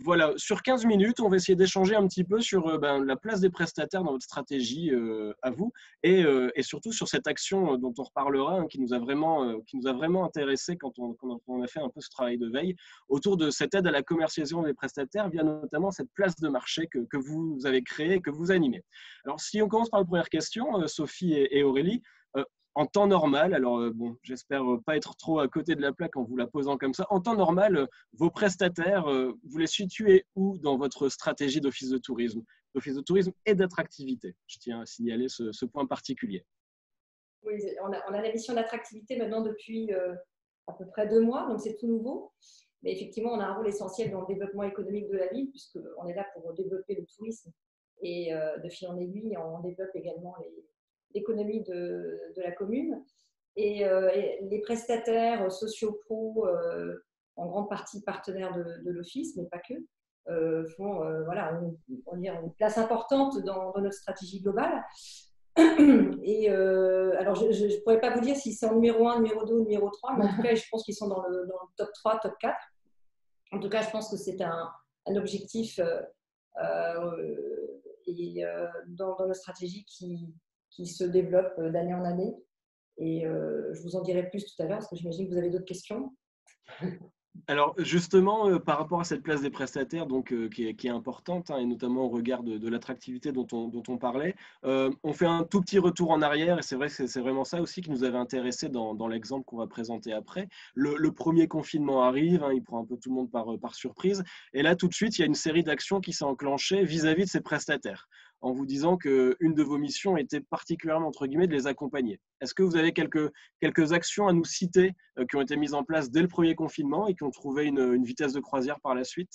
Voilà, sur 15 minutes, on va essayer d'échanger un petit peu sur la place des prestataires dans votre stratégie à vous et surtout sur cette action dont on reparlera, hein, qui nous a vraiment intéressé quand on a fait un peu ce travail de veille autour de cette aide à la commercialisation des prestataires via notamment cette place de marché que vous avez créée et que vous animez. Alors, si on commence par la première question, Sophie et Aurélie, euh, en temps normal, alors bon, j'espère pas être trop à côté de la plaque en vous la posant comme ça. En temps normal, vos prestataires, vous les situez où dans votre stratégie d'office de tourisme et d'attractivité? Je tiens à signaler ce point particulier. Oui, on a la mission d'attractivité maintenant depuis à peu près 2 mois, donc c'est tout nouveau. Mais effectivement, on a un rôle essentiel dans le développement économique de la ville, puisqu'on est là pour développer le tourisme. Et de fil en aiguille, on développe également l'économie de la commune. Et les prestataires sociaux-pro, en grande partie partenaires de l'Office, mais pas que, font voilà, une place importante dans notre stratégie globale. Et alors, je ne pourrais pas vous dire si c'est en numéro 1, numéro 2 ou numéro 3, mais en tout cas, je pense qu'ils sont dans le top 3, top 4. En tout cas, je pense que c'est un objectif dans nos stratégies qui se développe d'année en année. Et je vous en dirai plus tout à l'heure, parce que j'imagine que vous avez d'autres questions. Alors justement, par rapport à cette place des prestataires donc, qui est importante, hein, et notamment au regard de l'attractivité dont on parlait, on fait un tout petit retour en arrière et c'est vrai que c'est vraiment ça aussi qui nous avait intéressé dans l'exemple qu'on va présenter après. Le premier confinement arrive, hein, il prend un peu tout le monde par surprise et là tout de suite il y a une série d'actions qui s'est enclenchée vis-à-vis de ces prestataires en vous disant qu'une de vos missions était particulièrement entre guillemets de les accompagner. Est-ce que vous avez quelques actions à nous citer qui ont été mises en place dès le premier confinement et qui ont trouvé une vitesse de croisière par la suite?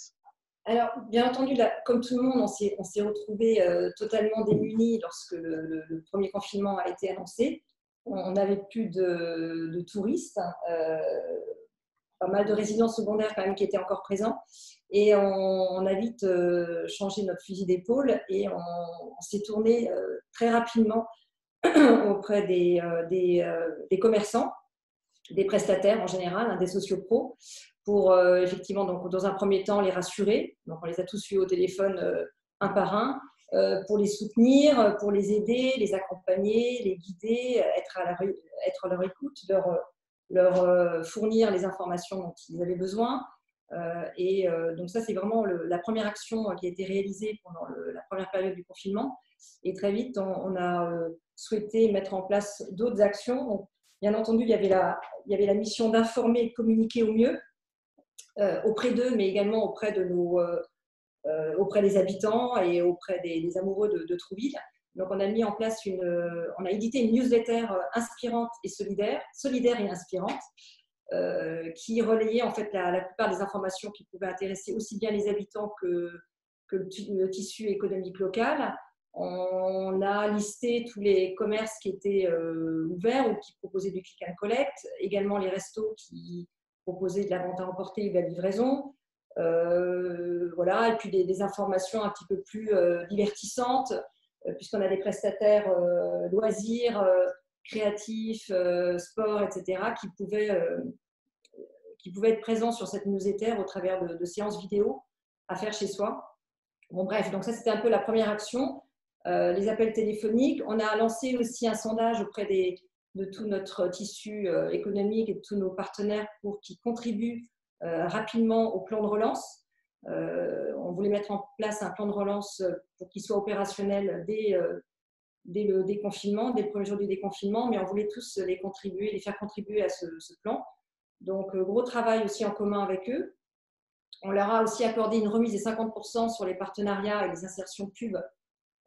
Alors, bien entendu, là, comme tout le monde, on s'est retrouvés totalement démunis lorsque le premier confinement a été annoncé. On n'avait plus de touristes, pas mal de résidents secondaires quand même qui étaient encore présents. Et on a vite changé notre fusil d'épaule et on s'est tourné très rapidement auprès des commerçants, des prestataires en général, hein, des sociopros, pour effectivement, donc, dans un premier temps, les rassurer. Donc, on les a tous eus au téléphone un par un, pour les soutenir, pour les aider, les accompagner, les guider, être à leur écoute, leur fournir les informations dont ils avaient besoin. Donc ça, c'est vraiment la première action qui a été réalisée pendant la première période du confinement. Et très vite, on a souhaité mettre en place d'autres actions. Donc, bien entendu, il y avait la mission d'informer et de communiquer au mieux auprès d'eux, mais également auprès des habitants et auprès des amoureux de Trouville. Donc, on a édité une newsletter inspirante et solidaire et inspirante, qui relayait en fait la plupart des informations qui pouvaient intéresser aussi bien les habitants que le tissu économique local. On a listé tous les commerces qui étaient ouverts ou qui proposaient du click and collect, également les restos qui proposaient de la vente à emporter ou de la livraison. Voilà, et puis des informations un petit peu plus divertissantes, puisqu'on a des prestataires loisirs, créatifs, sport, etc., qui pouvaient être présents sur cette newsletter au travers de séances vidéo à faire chez soi. Bon, bref, donc ça, c'était un peu la première action. Les appels téléphoniques. On a lancé aussi un sondage auprès de tout notre tissu économique et de tous nos partenaires pour qu'ils contribuent rapidement au plan de relance. On voulait mettre en place un plan de relance pour qu'il soit opérationnel dès le déconfinement, dès le premier jour du déconfinement, mais on voulait tous les faire contribuer à ce plan. Donc, gros travail aussi en commun avec eux. On leur a aussi accordé une remise de 50% sur les partenariats et les insertions pub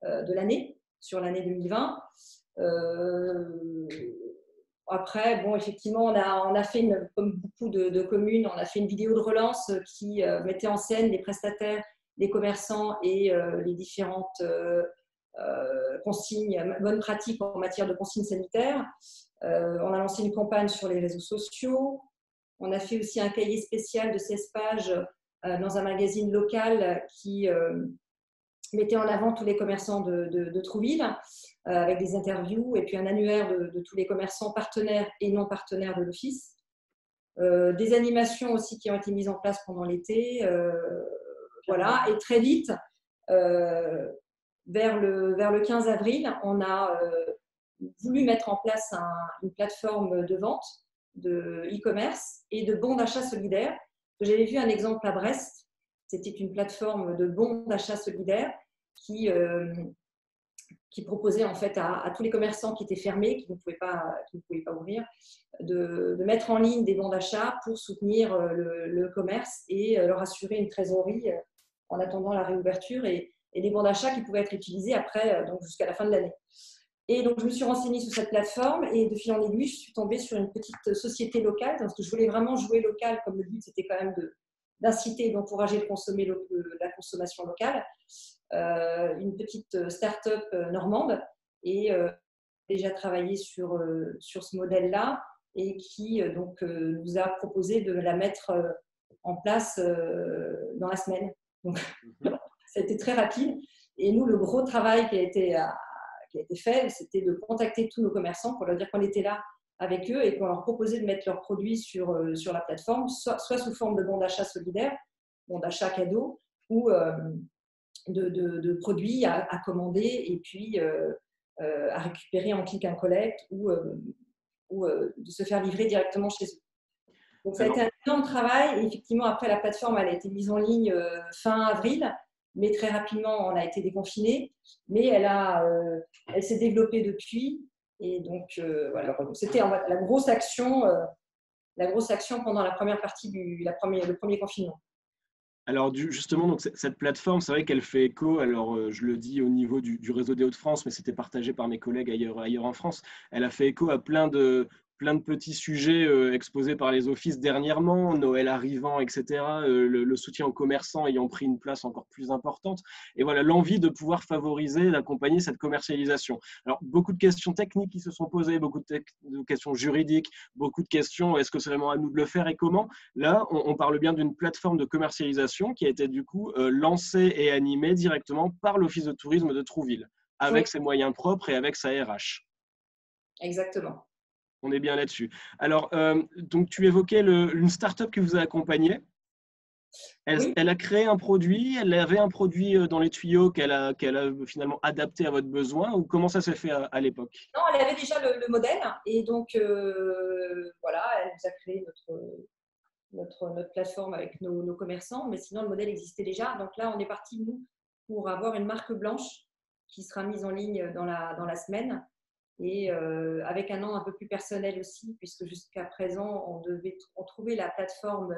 de l'année, sur l'année 2020. Après, bon, effectivement, on a fait, comme beaucoup de communes, on a fait une vidéo de relance qui mettait en scène les prestataires, les commerçants et les différentes consignes, bonnes pratiques en matière de consignes sanitaires. On a lancé une campagne sur les réseaux sociaux. On a fait aussi un cahier spécial de 16 pages dans un magazine local qui mettait en avant tous les commerçants de Trouville, avec des interviews et puis un annuaire de tous les commerçants partenaires et non partenaires de l'Office. Des animations aussi qui ont été mises en place pendant l'été. Voilà, et très vite, vers le 15 avril, on a voulu mettre en place une plateforme de vente de e-commerce et de bons d'achat solidaires. J'avais vu un exemple à Brest. C'était une plateforme de bons d'achat solidaires qui proposait en fait à tous les commerçants qui étaient fermés, qui ne pouvaient pas ouvrir, de mettre en ligne des bons d'achat pour soutenir le commerce et leur assurer une trésorerie en attendant la réouverture et des bons d'achat qui pouvaient être utilisés après, donc jusqu'à la fin de l'année. Et donc, je me suis renseignée sur cette plateforme et de fil en aiguille, je suis tombée sur une petite société locale parce que je voulais vraiment jouer local, comme le but, c'était quand même d'inciter et d'encourager la consommation locale. Une petite start-up normande et déjà travaillé sur ce modèle-là et qui nous a proposé de la mettre en place dans la semaine. Donc, ça a été très rapide. Et nous, le gros travail qui a été fait, c'était de contacter tous nos commerçants pour leur dire qu'on était là avec eux et qu'on leur proposait de mettre leurs produits sur la plateforme, soit sous forme de bons d'achat solidaires, bons d'achat cadeaux, ou de produits à commander et puis à récupérer en click and collect ou de se faire livrer directement chez eux. Donc, ça a été un énorme travail. Et effectivement, après, la plateforme elle a été mise en ligne fin avril, mais très rapidement, on a été déconfiné. Mais elle s'est développée depuis. Et donc, voilà. C'était la grosse action pendant la première partie le premier confinement. Alors justement, donc, cette plateforme, c'est vrai qu'elle fait écho, alors je le dis au niveau du réseau des Hauts-de-France, mais c'était partagé par mes collègues ailleurs en France, elle a fait écho à plein de petits sujets exposés par les offices dernièrement, Noël arrivant, etc., le soutien aux commerçants ayant pris une place encore plus importante, et voilà, l'envie de pouvoir favoriser, d'accompagner cette commercialisation. Alors, beaucoup de questions techniques qui se sont posées, beaucoup de questions juridiques, beaucoup de questions, est-ce que c'est vraiment à nous de le faire et comment? Là, on parle bien d'une plateforme de commercialisation qui a été du coup lancée et animée directement par l'Office de tourisme de Trouville, avec ses moyens propres et avec sa RH. Exactement. On est bien là-dessus. Alors, donc tu évoquais une start-up qui vous a accompagné. Elle a créé un produit, elle avait un produit dans les tuyaux qu'elle a finalement adapté à votre besoin, ou comment ça s'est fait à l'époque? Non, elle avait déjà le modèle et donc voilà, elle nous a créé notre plateforme avec nos commerçants, mais sinon le modèle existait déjà. Donc là, on est parti, nous, pour avoir une marque blanche qui sera mise en ligne dans la semaine et avec un nom un peu plus personnel aussi, puisque jusqu'à présent, on trouvait la plateforme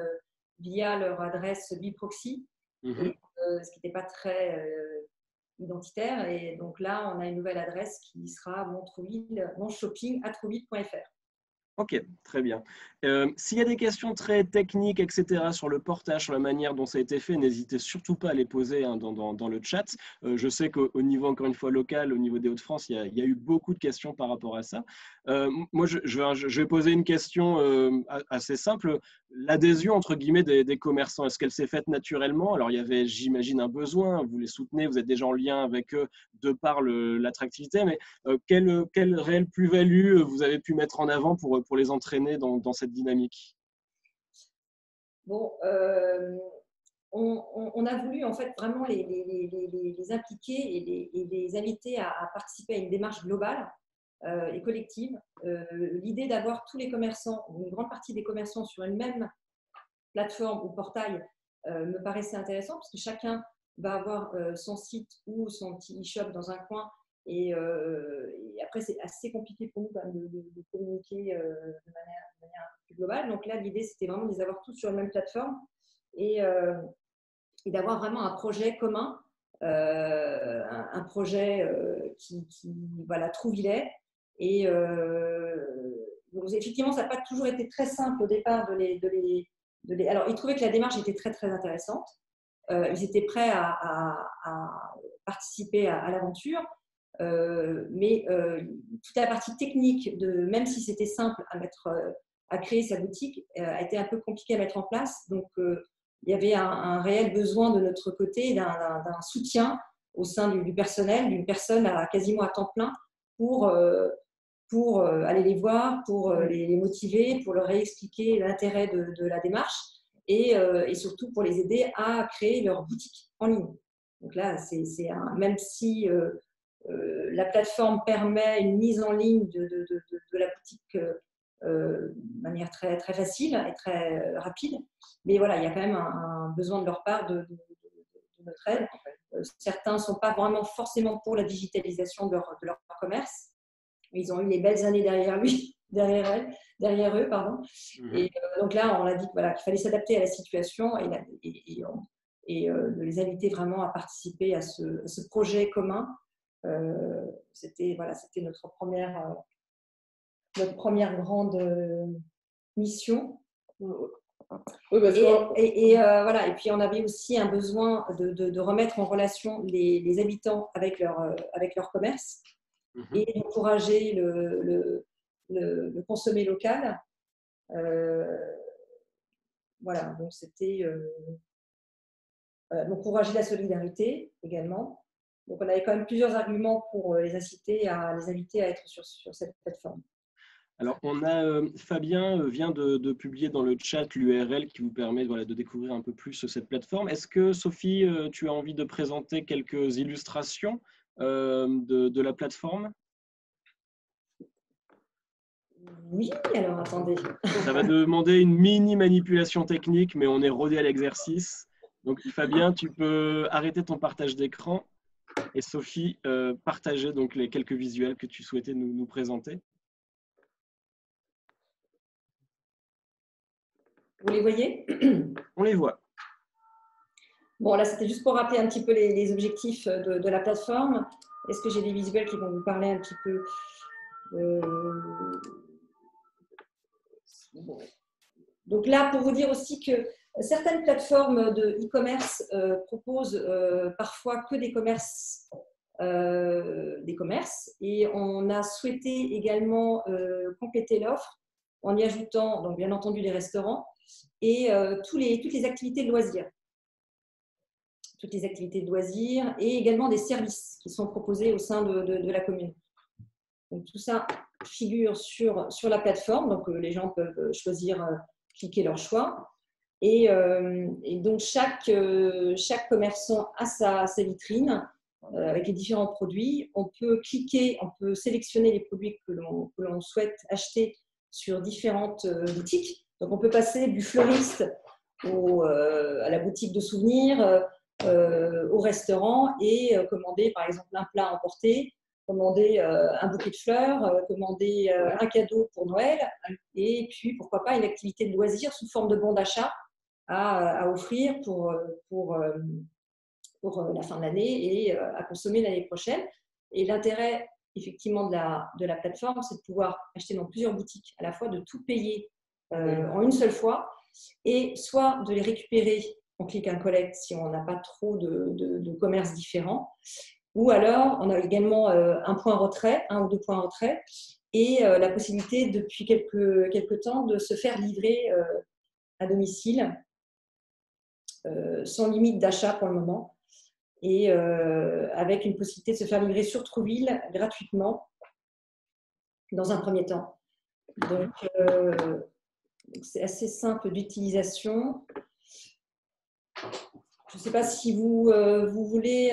via leur adresse Biproxy, et, ce qui n'était pas très identitaire. Et donc là, on a une nouvelle adresse qui sera monshopping@trouville.fr. Ok, très bien. S'il y a des questions très techniques, etc., sur le portage, sur la manière dont ça a été fait, n'hésitez surtout pas à les poser dans le chat. Je sais qu'au niveau, encore une fois, local, au niveau des Hauts-de-France, il y a eu beaucoup de questions par rapport à ça. Moi, je vais poser une question assez simple. L'adhésion, entre guillemets, des commerçants, est-ce qu'elle s'est faite naturellement? Alors, il y avait, j'imagine, un besoin, vous les soutenez, vous êtes déjà en lien avec eux de par l'attractivité, mais quelle réelle plus-value vous avez pu mettre en avant pour les entraîner dans cette dynamique? Bon, on a voulu en fait vraiment les impliquer et les inviter à participer à une démarche globale et collective. L'idée d'avoir tous les commerçants, ou une grande partie des commerçants sur une même plateforme ou portail me paraissait intéressant parce que chacun va avoir son site ou son petit e-shop dans un coin et après c'est assez compliqué pour nous de communiquer de manière un peu plus globale. Donc là, l'idée c'était vraiment de les avoir tous sur une même plateforme et d'avoir vraiment un projet commun, un projet qui voilà, Trouvillais. Et donc, effectivement, ça n'a pas toujours été très simple au départ Alors, ils trouvaient que la démarche était très, très intéressante. Ils étaient prêts à participer à l'aventure. Mais toute la partie technique, même si c'était simple à créer sa boutique, a été un peu compliqué à mettre en place. Donc, il y avait un réel besoin de notre côté d'un soutien au sein du personnel, d'une personne quasiment à temps plein pour aller les voir, pour les motiver, pour leur réexpliquer l'intérêt de la démarche. et surtout pour les aider à créer leur boutique en ligne. Donc là, même si la plateforme permet une mise en ligne de la boutique de manière très, très facile et très rapide, mais voilà, il y a quand même un besoin de leur part de notre aide. Certains ne sont pas vraiment forcément pour la digitalisation de leur commerce. Ils ont eu les belles années derrière eux, pardon. Et donc là, on a dit qu'il fallait s'adapter à la situation et de les inviter vraiment à participer à ce projet commun. C'était notre première grande mission. Et puis on avait aussi un besoin de remettre en relation les habitants avec leur commerce et d'encourager le consommer local. Donc c'était encourager la solidarité également. Donc on avait quand même plusieurs arguments pour les inviter à être sur cette plateforme. Alors, Fabien vient de publier dans le chat l'URL qui vous permet de découvrir un peu plus cette plateforme. Est-ce que, Sophie, tu as envie de présenter quelques illustrations de la plateforme? Oui, alors attendez. Ça va demander une mini manipulation technique, mais on est rodé à l'exercice. Donc, Fabien, tu peux arrêter ton partage d'écran et Sophie, partager donc les quelques visuels que tu souhaitais nous présenter. Vous les voyez? On les voit. Bon, là, c'était juste pour rappeler un petit peu les objectifs de la plateforme. Est-ce que j'ai des visuels qui vont vous parler un petit peu? Donc là, pour vous dire aussi que certaines plateformes de e-commerce proposent parfois que des commerces. Et on a souhaité également compléter l'offre en y ajoutant, donc, bien entendu, les restaurants et toutes les activités de loisirs. Toutes les activités de loisirs et également des services qui sont proposés au sein de la commune. Donc, tout ça figure sur la plateforme, donc les gens peuvent choisir, cliquer leur choix. Et donc, chaque commerçant a sa vitrine avec les différents produits. On peut cliquer, on peut sélectionner les produits que l'on souhaite acheter sur différentes boutiques. Donc, on peut passer du fleuriste à la boutique de souvenirs, au restaurant et commander par exemple un plat emporté, commander un bouquet de fleurs, commander un cadeau pour Noël et puis pourquoi pas une activité de loisir sous forme de bon d'achat à offrir pour la fin de l'année et à consommer l'année prochaine. Et l'intérêt effectivement de la plateforme, c'est de pouvoir acheter dans plusieurs boutiques à la fois, de tout payer en une seule fois et soit de les récupérer, on clique un collect si on n'a pas trop de commerces différents, ou alors on a également un point retrait, un ou deux points retrait, et la possibilité depuis quelques temps de se faire livrer à domicile sans limite d'achat pour le moment, et avec une possibilité de se faire livrer sur Trouville gratuitement dans un premier temps. Donc c'est assez simple d'utilisation. Je ne sais pas si vous voulez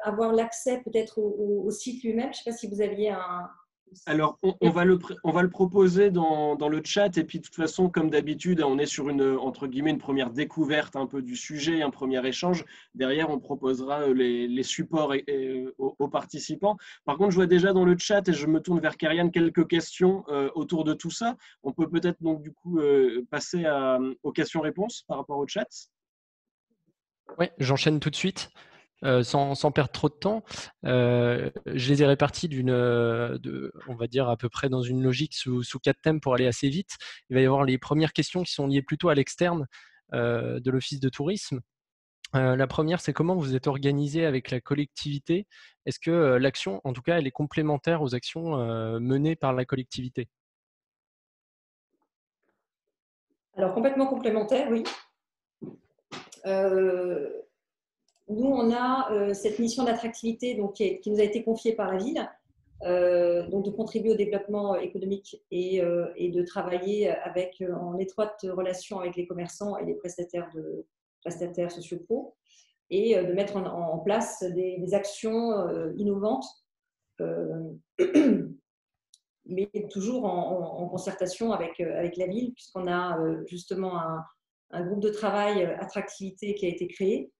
avoir l'accès peut-être au site lui-même. Je ne sais pas si vous aviez un... Alors, on va le proposer dans le chat. Et puis, de toute façon, comme d'habitude, on est sur entre guillemets, une première découverte un peu du sujet, un premier échange. Derrière, on proposera les supports aux participants. Par contre, je vois déjà dans le chat, et je me tourne vers Karianne, quelques questions autour de tout ça. On peut peut-être donc du coup passer aux questions-réponses par rapport au chat. Oui, j'enchaîne tout de suite. Sans perdre trop de temps, je les ai répartis on va dire à peu près dans une logique sous 4 thèmes pour aller assez vite. Il va y avoir les premières questions qui sont liées plutôt à l'externe de l'Office de tourisme. La première, c'est comment vous êtes organisé avec la collectivité? Est-ce que l'action, en tout cas, elle est complémentaire aux actions menées par la collectivité? Alors, complètement complémentaire, oui. Nous, on a cette mission d'attractivité qui nous a été confiée par la ville. donc de contribuer au développement économique et de travailler en étroite relation avec les commerçants et les prestataires sociaux pro, et de mettre en place des actions innovantes, mais toujours en concertation avec la ville, puisqu'on a justement un groupe de travail attractivité qui a été créé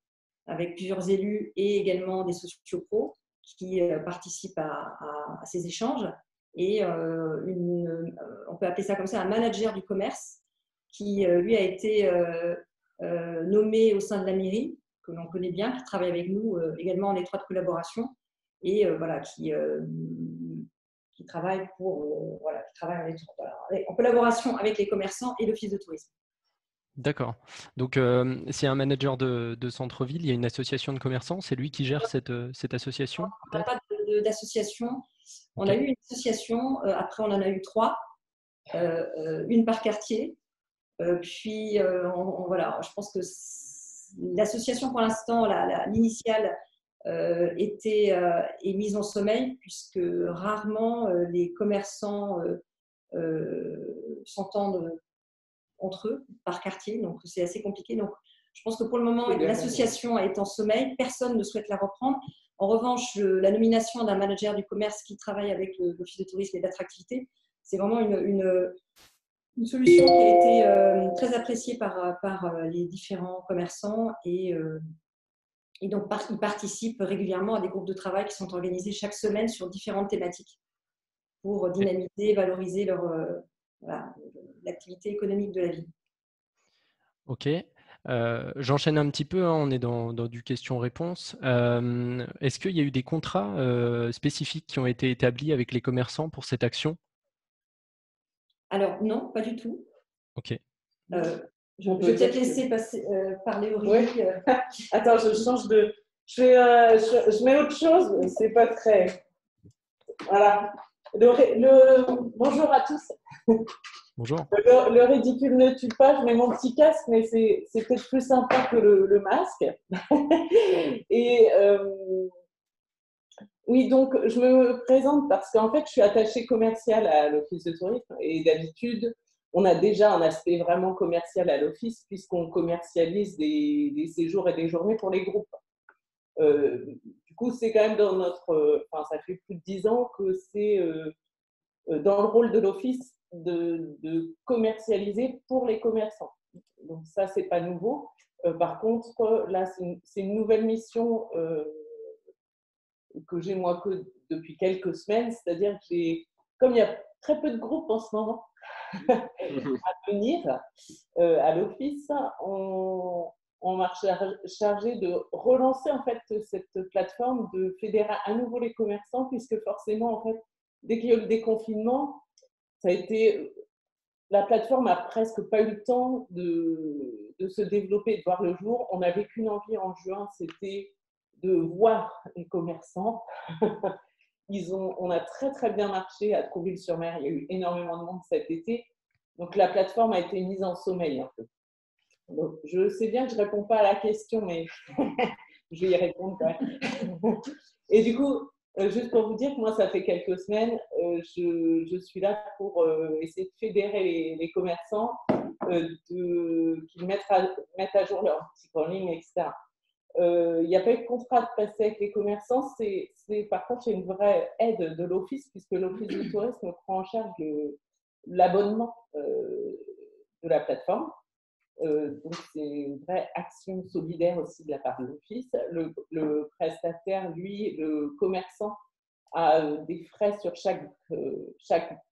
avec plusieurs élus et également des sociaux pros qui participent à ces échanges. Et on peut appeler ça comme ça un manager du commerce qui, lui, a été nommé au sein de la mairie, que l'on connaît bien, qui travaille avec nous également en étroite collaboration, et voilà, qui travaille en collaboration avec les commerçants et l'office de tourisme. D'accord. Donc, c'est un manager de centre-ville, il y a une association de commerçants, c'est lui qui gère cette association, On n'a peut-être? pas d'association. On Ok. a eu une association, après on en a eu 3, une par quartier. Puis, voilà, je pense que l'association, pour l'instant, l'initiale est mise en sommeil, puisque rarement les commerçants s'entendent entre eux par quartier, donc c'est assez compliqué. Donc, je pense que pour le moment, l'association est en sommeil, personne ne souhaite la reprendre. En revanche, la nomination d'un manager du commerce qui travaille avec l'office de tourisme et d'attractivité, c'est vraiment une solution qui a été très appréciée par les différents commerçants, et donc ils participent régulièrement à des groupes de travail qui sont organisés chaque semaine sur différentes thématiques pour dynamiser, valoriser l'activité économique de la ville. Ok. J'enchaîne un petit peu, hein, on est dans du question-réponse. Est-ce qu'il y a eu des contrats spécifiques qui ont été établis avec les commerçants pour cette action? Alors non, pas du tout. Ok. Je vais peut-être laisser parler Aurélie. Oui. Attends, je change de... Je mets autre chose, c'est pas très... Voilà. Bonjour à tous. Bonjour. Le ridicule ne tue pas, je mets mon petit casque, mais c'est peut-être plus sympa que le masque. Et oui, donc je me présente parce qu'en fait, je suis attachée commerciale à l'Office de tourisme, et d'habitude, on a déjà un aspect vraiment commercial à l'Office, puisqu'on commercialise des séjours et des journées pour les groupes. Du coup, c'est quand même dans notre... Enfin, ça fait plus de 10 ans que c'est dans le rôle de l'Office de commercialiser pour les commerçants. Donc ça, c'est pas nouveau. Par contre, là, c'est une nouvelle mission que j'ai moi que depuis quelques semaines, c'est-à-dire que comme il y a très peu de groupes en ce moment à venir à l'Office, on m'a chargé de relancer en fait cette plateforme, de fédérer à nouveau les commerçants, puisque forcément, en fait, dès qu'il y a eu le déconfinement, ça a été... La plateforme n'a presque pas eu le temps de se développer, de voir le jour. On n'avait qu'une envie en juin, c'était de voir les commerçants. On a très très bien marché à Trouville-sur-Mer. Il y a eu énormément de monde cet été. Donc la plateforme a été mise en sommeil un peu. Donc, je sais bien que je ne réponds pas à la question, mais je vais y répondre quand même. Et du coup, juste pour vous dire que moi, ça fait quelques semaines, je suis là pour essayer de fédérer les commerçants, qu'ils mettent à jour leur boutique en ligne, etc. Il n'y a pas eu de contrat de passer avec les commerçants. Par contre, il y a une vraie aide de l'Office, puisque l'Office du tourisme prend en charge l'abonnement de la plateforme. Donc, c'est une vraie action solidaire aussi de la part de l'Office. Le prestataire, lui, le commerçant, a des frais sur chaque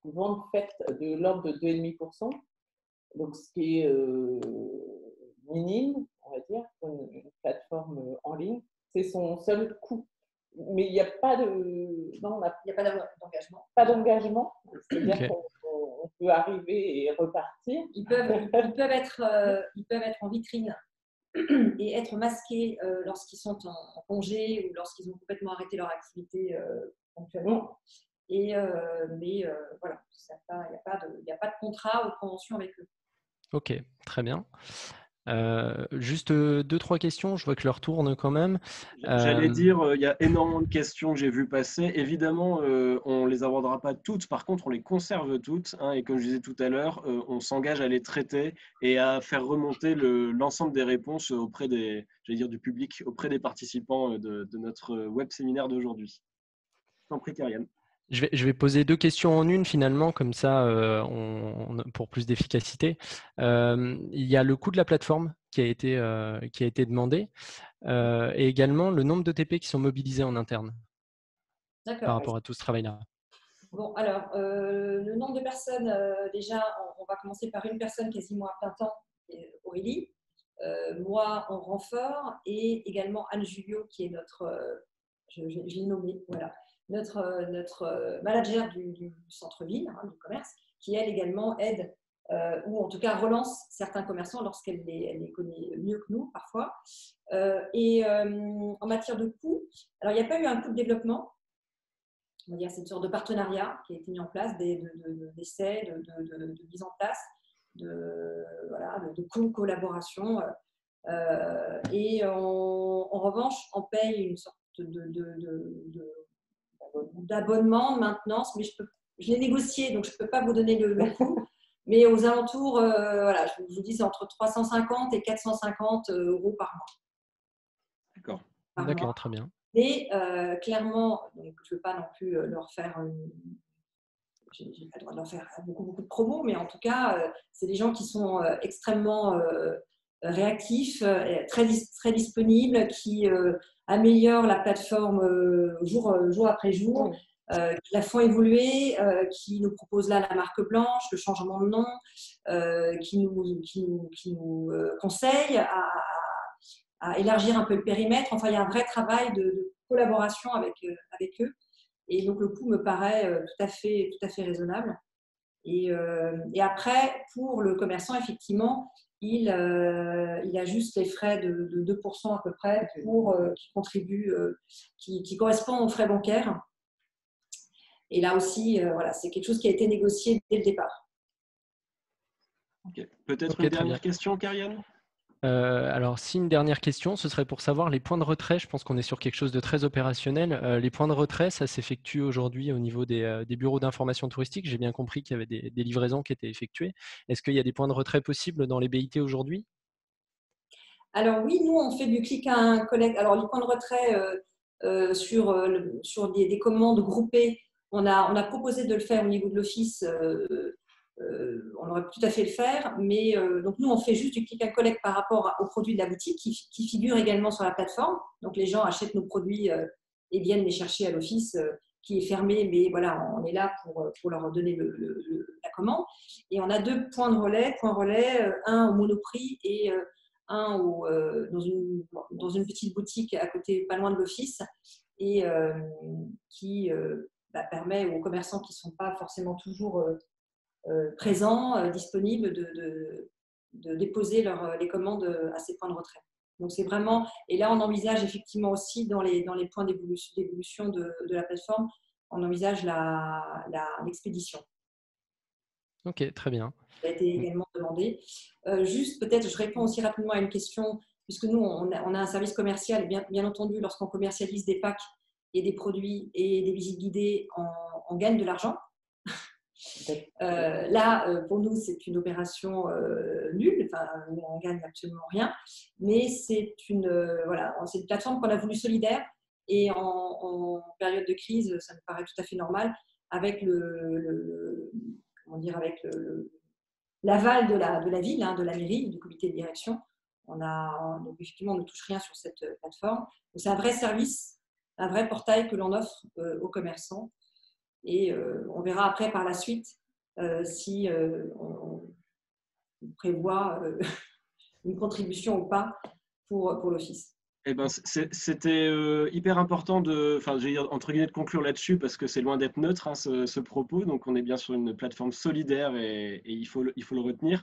vente faite de l'ordre de 2,5%. Donc, ce qui est minime, on va dire, pour une plateforme en ligne. C'est son seul coût. Mais il n'y a pas d'engagement. Pas d'engagement. C'est-à-dire qu'on peut arriver et repartir. Ils peuvent être en vitrine et être masqués lorsqu'ils sont en congé ou lorsqu'ils ont complètement arrêté leur activité ponctuellement. Mais voilà, il n'y a pas de contrat ou de convention avec eux. Ok, très bien. Juste 2-3 questions, je vois que l'heure tourne quand même. J'allais dire, il y a énormément de questions que j'ai vues passer. Évidemment, on ne les abordera pas toutes. Par contre, on les conserve toutes, hein, et comme je disais tout à l'heure, on s'engage à les traiter et à faire remonter l'ensemble des réponses auprès j'allais dire, du public, auprès des participants de notre web séminaire d'aujourd'hui. Je t'en prie, Karianne. Je vais poser 2 questions en une finalement, comme ça, pour plus d'efficacité. Il y a le coût de la plateforme qui a été demandé, et également le nombre de TP qui sont mobilisés en interne par D'accord. rapport à tout ce travail-là. Bon, alors, le nombre de personnes, déjà, on va commencer par une personne quasiment à plein temps, Aurélie, moi en renfort, et également Anne Julio, qui est notre, je l'ai nommé, voilà, notre manager du centre-ville, hein, du commerce, qui elle également aide, ou en tout cas relance certains commerçants lorsqu'elle les connaît mieux que nous parfois. En matière de coûts, alors il n'y a pas eu un coût de développement. On va dire, c'est une sorte de partenariat qui a été mis en place, d'essais, de mise en place, de collaboration. En revanche, on paye une sorte d'abonnement de maintenance, mais je l'ai négocié, donc je ne peux pas vous donner le coût. Mais aux alentours, voilà, je vous dis, c'est entre 350 et 450 euros par mois. D'accord. D'accord, très bien. Mais clairement, donc, je ne veux pas non plus leur faire, j'ai pas le droit de leur faire beaucoup de promos, mais en tout cas, c'est des gens qui sont extrêmement réactifs, très disponibles, qui améliorent la plateforme jour après jour, qui la font évoluer, qui nous proposent là la marque blanche, le changement de nom, qui nous conseillent à élargir un peu le périmètre. Enfin, il y a un vrai travail de collaboration avec eux. Et donc, le coût me paraît tout à fait raisonnable. Et après, pour le commerçant, effectivement, il a juste les frais de 2% à peu près qui contribuent, qui correspondent aux frais bancaires. Et là aussi, voilà, c'est quelque chose qui a été négocié dès le départ. Okay. Peut-être une dernière question, Karianne ? Alors, si une dernière question, ce serait pour savoir les points de retrait. Je pense qu'on est sur quelque chose de très opérationnel. Les points de retrait, ça s'effectue aujourd'hui au niveau des bureaux d'information touristique. J'ai bien compris qu'il y avait des livraisons qui étaient effectuées. Est-ce qu'il y a des points de retrait possibles dans les BIT aujourd'hui ? Alors oui, nous, on fait du click and collect. Alors, les points de retrait sur des commandes groupées, on a proposé de le faire au niveau de l'office. On aurait pu tout à fait le faire, mais donc nous, on fait juste du click and collect par rapport aux produits de la boutique qui figurent également sur la plateforme. Donc, les gens achètent nos produits et viennent les chercher à l'office qui est fermé, mais voilà, on est là pour leur donner la commande. Et on a 2 points de relais, un au Monoprix et un dans une petite boutique à côté, pas loin de l'office, et qui permet aux commerçants qui ne sont pas forcément toujours présents, disponibles, de déposer les commandes à ces points de retrait. Donc c'est vraiment, et là on envisage effectivement aussi dans les points d'évolution de la plateforme, on envisage l'expédition. Ok, très bien. Ça a été également demandé. Juste peut-être, je réponds aussi rapidement à une question, puisque nous on a un service commercial, bien entendu, lorsqu'on commercialise des packs et des produits et des visites guidées, on gagne de l'argent. Là, pour nous, c'est une opération nulle. Enfin, on ne gagne absolument rien. Mais c'est une plateforme qu'on a voulu solidaire. Et en période de crise, ça me paraît tout à fait normal. Avec l'aval de la ville, de la mairie, du comité de direction. Donc, effectivement, on ne touche rien sur cette plateforme. Donc, c'est un vrai service, un vrai portail que l'on offre aux commerçants. Et on verra après par la suite si on prévoit une contribution ou pas pour l'office. Eh ben, c'était hyper important entre guillemets, de conclure là-dessus parce que c'est loin d'être neutre, hein, ce propos. Donc, on est bien sur une plateforme solidaire et il faut le retenir.